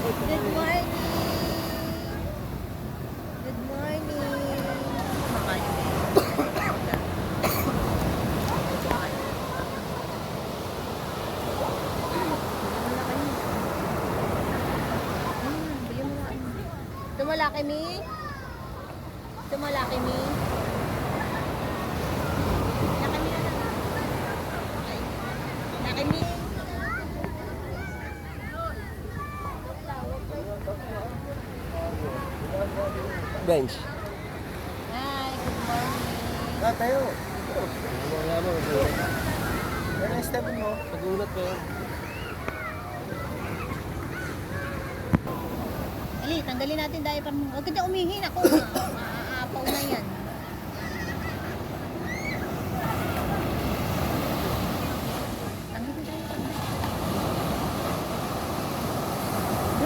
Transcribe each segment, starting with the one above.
Good morning. Good morning. Kumakain. Tumalaki mi? Tumalaki mi? Laki mi na lang. Laki mi? Bench. Hi, good morning. Tayo. Wala mo. Yan ang step mo. Pagulat pa yun. Ali, tanggalin natin dahil parang huwag ka na umihin ako. Maaapaw na yan. Tanggalin tayo.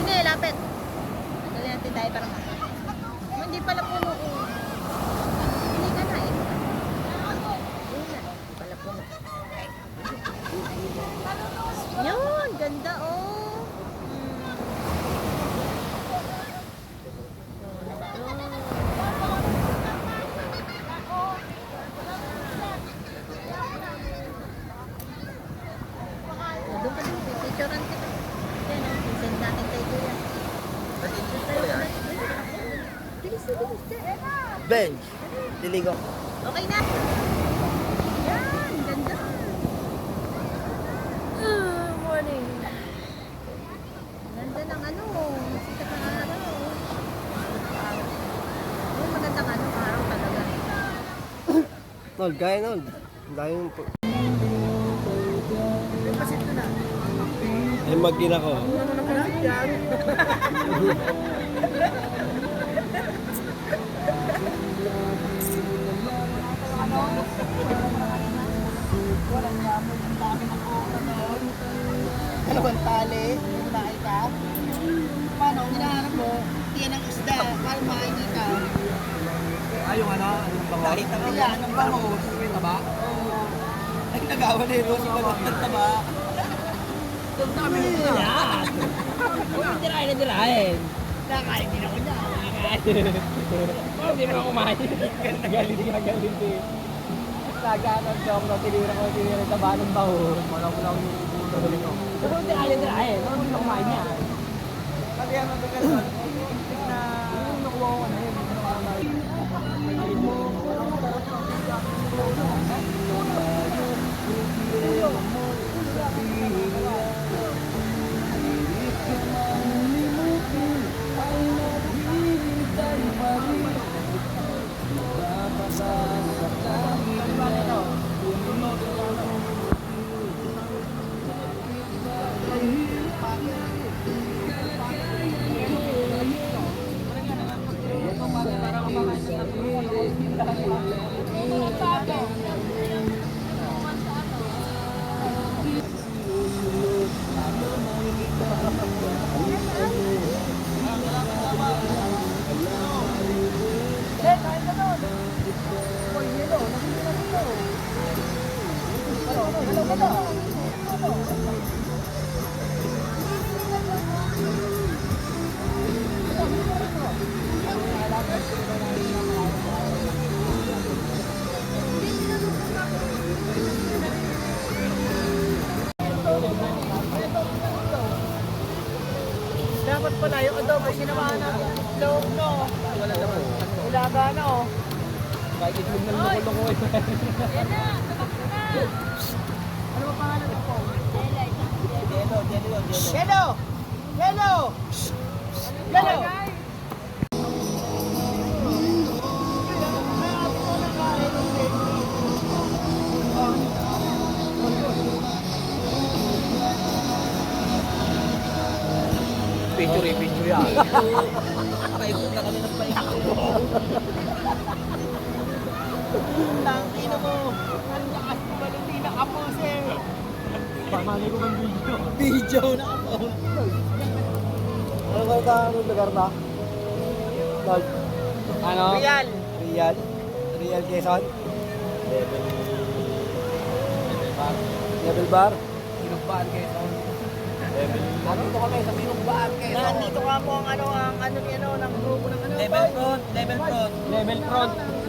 Hindi, lapit. Tanggalin natin dahil parang hindi pala puno ko. Hindi ka na eh. Hindi pala puno. Yun, ganda oh. Doon ka din, picturean kita. Yan, send natin kay Kuya. Bilis na, bilis na. Bench. Diligo. Okay na. Yan, ganda. Morning. Ganda ng ano, sikat ng araw. Oh, magandang ano, araw talaga. Nol, kaya nol. Ang dami yung... Ay, mag-ina ko. Ano bang tali? Kumain ka? Paano? Hinahanap mo? Tiyan ng isda. Para makain ka. Ay, yung ano? Yung bango? Kahit ang iyan, ang bangus. Taba? Oo. Ay, nagawa ni Rose. Ibagot ng taba. Ito kami nito na. Huwag tirahin na tirahin. Nakain din ako niya. Huwag din ako kumain. Nagalit eh. Nagalit ako na tinira sa banong baho. Wala ko lang yung ulo ko. Huwag tirahin na tirahin. Huwag din ako kumain niya. Kasi ano ito gano'n? Na... Nakuha ko na yun. Dapat pala yung adobo, sinamahan natin loob, no? Wala naman. Ilaga na, oh. Kahit itlog ng loko-loko ito. Ano ba pangalan mo po? Jello. Yellow! Yellow! Yellow! Picture yan. Paikot na kami ng paikot. Tangina mo! Ang lakas mo ba nung di nakapose? Pamali ko ng video. Video nakapose. Ano ba ito? Anong lugar ba? Nol. Ano? Real! Real. Real Quezon. Level bar. Sinugbaan kayo. Level. Nandito kami sa Sinugbaan, Quezon. andito ka mo ang ano ni ano ng grupo ng ano. Level front, level front. Level front.